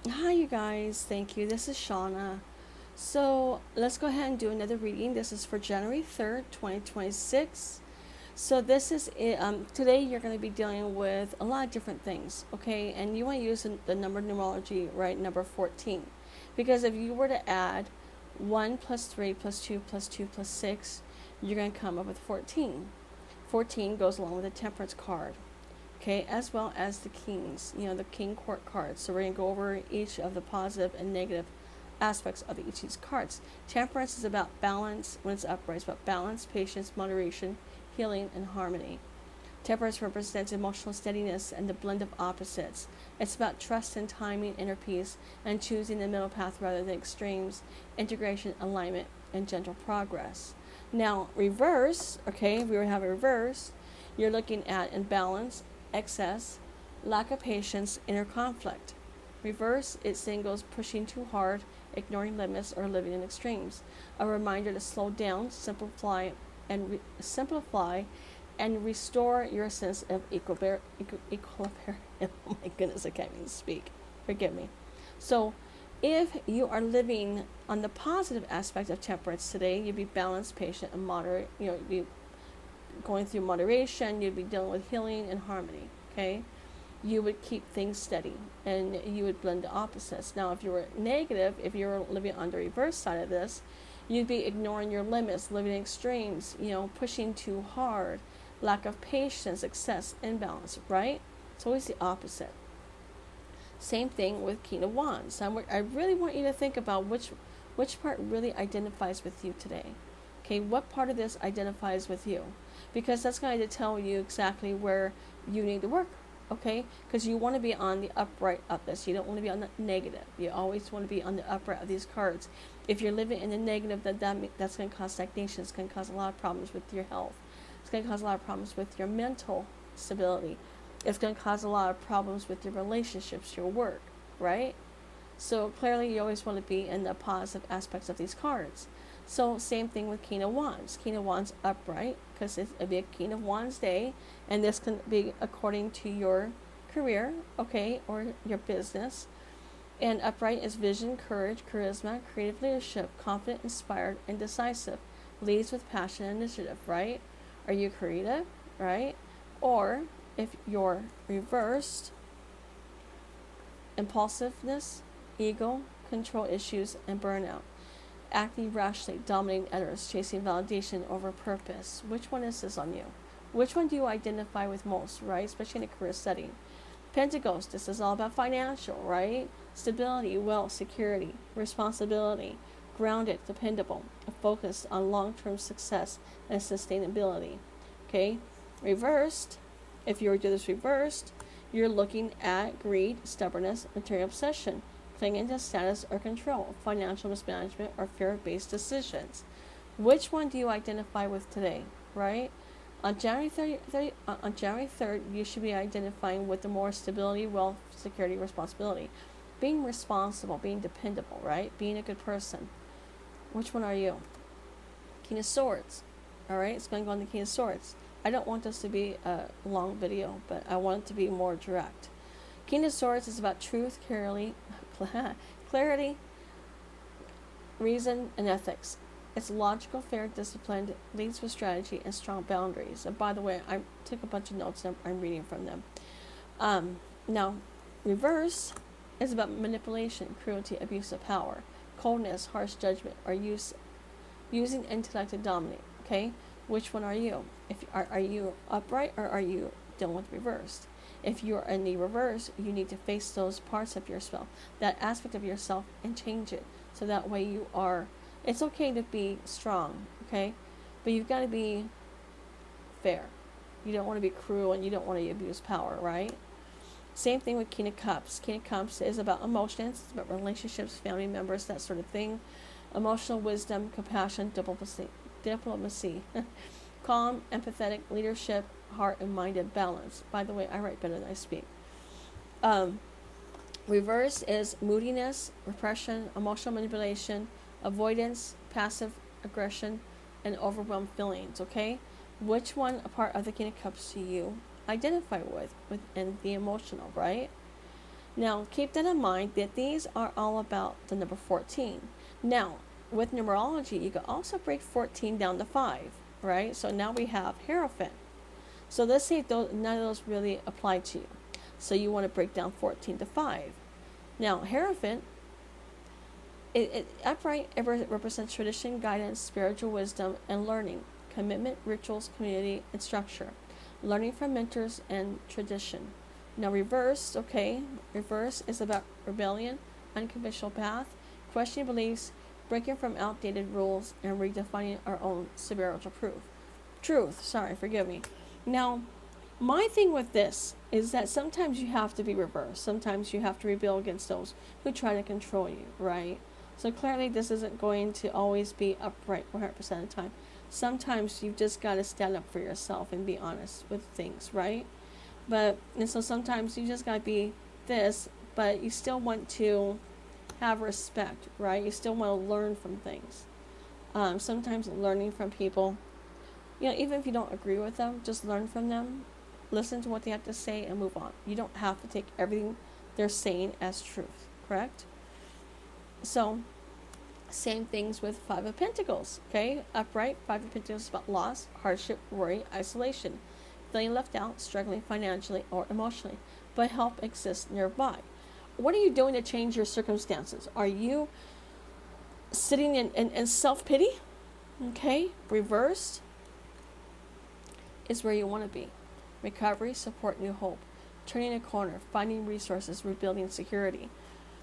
Hi, you guys. Thank you. This is Shauna. So let's go ahead and do another reading. This is for January 3rd, 2026. So this is today you're going to be dealing with a lot of different things, okay? And you want to use the number numerology, right? Number 14, because if you were to add 1 plus 3 plus 2 plus 2 plus 6, you're going to come up with 14. 14 goes along with the Temperance card, okay, as well as the kings, the king court cards. So we're going to go over each of the positive and negative aspects of each of these cards. Temperance is about balance. When it's upright, it's about balance, patience, moderation, healing, and harmony. Temperance represents emotional steadiness and the blend of opposites. It's about trust and timing, inner peace, and choosing the middle path rather than extremes, integration, alignment, and gentle progress. Now, reverse, okay, if we were to have a reverse, you're looking at imbalance, excess, lack of patience, inner conflict. Reverse, it signals pushing too hard, ignoring limits, or living in extremes. A reminder to slow down, simplify and restore your sense of equilibrium. Oh my goodness, I can't even speak. Forgive me. So, if you are living on the positive aspect of temperance today, you'd be balanced, patient, and moderate. You'd be going through moderation. You'd be dealing with healing and harmony. Okay, you would keep things steady, and you would blend the opposites. Now, if you were negative, if you were living on the reverse side of this, you'd be ignoring your limits, living in extremes. Pushing too hard, lack of patience, excess, imbalance, right? It's always the opposite. Same thing with King of Wands. I really want you to think about which part really identifies with you today. Okay, what part of this identifies with you? Because that's going to tell you exactly where you need to work. Okay, because you want to be on the upright of this. You don't want to be on the negative. You always want to be on the upright of these cards. If you're living in the negative, that's going to cause stagnation. It's going to cause a lot of problems with your health. It's going to cause a lot of problems with your mental stability. It's going to cause a lot of problems with your relationships, your work, right? So clearly, you always want to be in the positive aspects of these cards. So same thing with King of Wands. King of Wands upright, because it'll be a King of Wands day, and this can be according to your career, okay, or your business. And upright is vision, courage, charisma, creative leadership, confident, inspired, and decisive. Leads with passion and initiative, right? Are you creative, right? Or if you're reversed, impulsiveness, ego, control issues, and burnout. Acting rashly, dominating others, chasing validation over purpose. Which one is this on you? Which one do you identify with most, right? Especially in a career setting. Pentacles, this is all about financial, right? Stability, wealth, security, responsibility, grounded, dependable, focused on long term success and sustainability. Okay? Reversed, if you were to do this reversed, you're looking at greed, stubbornness, material obsession, clinging to status or control, financial mismanagement, or fear based decisions. Which one do you identify with today, right? On January 3rd, you should be identifying with the more stability, wealth, security, responsibility. Being responsible, being dependable, right? Being a good person. Which one are you? King of Swords. All right, it's going to go on the King of Swords. I don't want this to be a long video, but I want it to be more direct. King of Swords is about truth, clarity, reason, and ethics. It's logical, fair, disciplined, leads with strategy and strong boundaries. And by the way, I took a bunch of notes and I'm reading from them. Now, reverse is about manipulation, cruelty, abuse of power, coldness, harsh judgment, or using intellect to dominate. Okay, which one are you? If are you upright or are you dealing with reversed? If you're in the reverse, you need to face those parts of yourself, that aspect of yourself, and change it so that way you are. It's okay to be strong, okay, but you've got to be fair. You don't want to be cruel and you don't want to abuse power, right? Same thing with King of Cups. King of Cups is about emotions, it's about relationships, family members, that sort of thing. Emotional wisdom, compassion, diplomacy, calm, empathetic leadership, heart and mind and balance. By the way, I write better than I speak. Um, Reverse is moodiness, repression, emotional manipulation, avoidance, passive aggression, and overwhelmed feelings. Okay, which one a part of the King of Cups do you identify with within the emotional, right? Now, keep that in mind that these are all about the number 14. Now, with numerology, you can also break 14 down to 5, right? So now we have Hierophant. So let's say none of those really apply to you. So you want to break down 14 to 5. Now, Hierophant, upright, it represents tradition, guidance, spiritual wisdom, and learning, commitment, rituals, community, and structure, learning from mentors and tradition. Now, reverse, okay, reverse is about rebellion, unconventional path, questioning beliefs, breaking from outdated rules, and redefining our own spiritual truth. Sorry, forgive me. Now, my thing with this is that sometimes you have to be reversed. Sometimes you have to rebel against those who try to control you, right? So clearly this isn't going to always be upright 100% of the time. Sometimes you've just got to stand up for yourself and be honest with things, right? And so sometimes you just got to be this, but you still want to have respect, right? You still want to learn from things. Sometimes learning from people, even if you don't agree with them, just learn from them, listen to what they have to say, and move on. You don't have to take everything they're saying as truth, correct? So, same things with Five of Pentacles, okay? Upright, Five of Pentacles is about loss, hardship, worry, isolation, feeling left out, struggling financially or emotionally, but help exists nearby. What are you doing to change your circumstances? Are you sitting in self-pity? Okay, reversed is where you want to be. Recovery, support, new hope, turning a corner, finding resources, rebuilding security.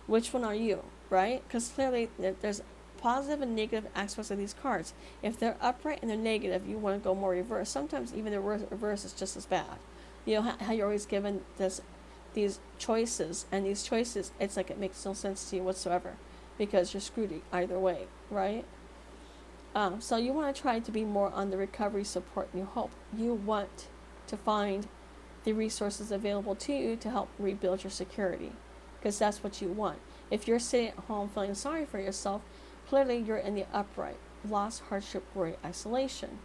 Which one are you, right? Because clearly there's positive and negative aspects of these cards. If they're upright and they're negative, you want to go more reverse. Sometimes even the reverse is just as bad. You know how you're always given these choices, and these choices, it's like it makes no sense to you whatsoever because you're screwed either way, right? So you want to try to be more on the recovery, support, new hope. You want to find the resources available to you to help rebuild your security, because that's what you want. If you're sitting at home feeling sorry for yourself, clearly you're in the upright, loss, hardship, worry, isolation.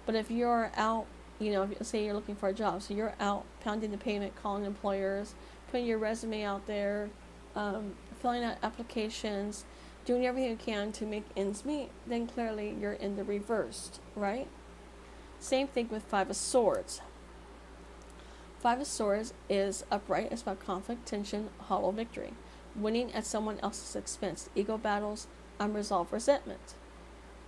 But if you're out, say you're looking for a job, so you're out pounding the pavement, calling employers, putting your resume out there, filling out applications, doing everything you can to make ends meet, then clearly you're in the reversed, right? Same thing with Five of Swords. Five of Swords is upright. It's about conflict, tension, hollow victory, winning at someone else's expense, ego battles, unresolved resentment.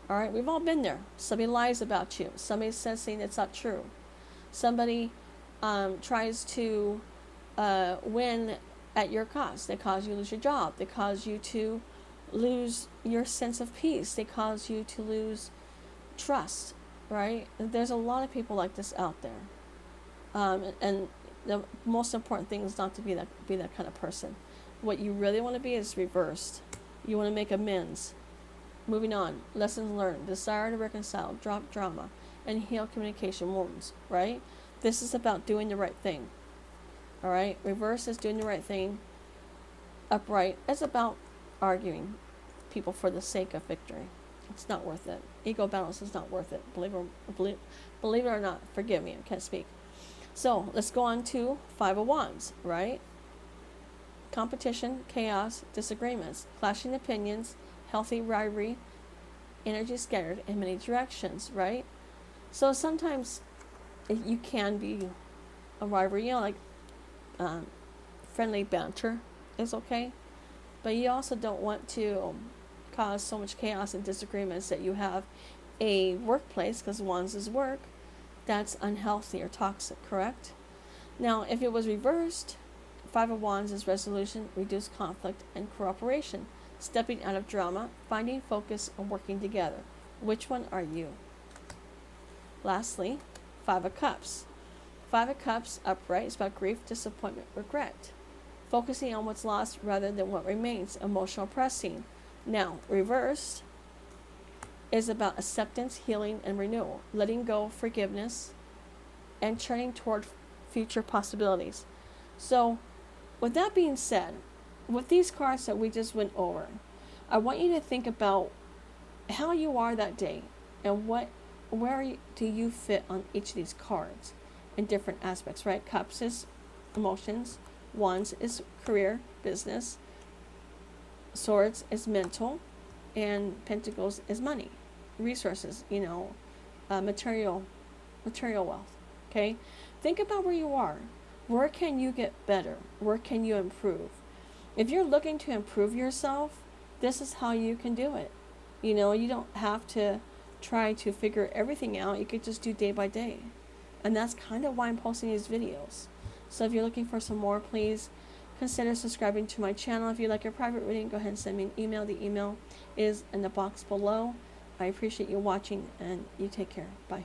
All right, we've all been there. Somebody lies about you. Somebody says something that's not true. Somebody tries to win at your cost. They cause you to lose your job. They cause you to lose your sense of peace. They cause you to lose trust, right? There's a lot of people like this out there. And the most important thing is not to be that kind of person. What you really want to be is reversed. You want to make amends. Moving on, lessons learned, desire to reconcile, drop drama, and heal communication wounds, right? This is about doing the right thing. All right? Reverse is doing the right thing. Upright is about arguing people for the sake of victory. It's not worth it. Ego balance is not worth it. Believe it or not. Forgive me, I can't speak. So let's go on to Five of Wands, right? Competition, chaos, disagreements, clashing opinions, healthy rivalry, energy scattered in many directions, right? So sometimes you can be a rivalry, like friendly banter is okay, but you also don't want to cause so much chaos and disagreements that you have a workplace, because Wands is work, that's unhealthy or toxic, correct? Now, if it was reversed, Five of Wands is resolution, reduced conflict, and cooperation, stepping out of drama, finding focus, and working together. Which one are you? Lastly, Five of Cups. Five of Cups, upright, is about grief, disappointment, regret. Focusing on what's lost rather than what remains, emotional pressing. Now, reversed is about acceptance, healing, and renewal, letting go, forgiveness, and turning toward future possibilities. So, with that being said, with these cards that we just went over, I want you to think about how you are that day and where do you fit on each of these cards in different aspects, right? Cups is emotions, Wands is career, business. Swords is mental, and Pentacles is money, resources, material wealth. Okay? Think about where you are. Where can you get better? Where can you improve? If you're looking to improve yourself, this is how you can do it. You don't have to try to figure everything out. You could just do day by day. And that's kind of why I'm posting these videos. So if you're looking for some more, please consider subscribing to my channel. If you'd like a private reading, go ahead and send me an email. The email is in the box below. I appreciate you watching, and you take care. Bye.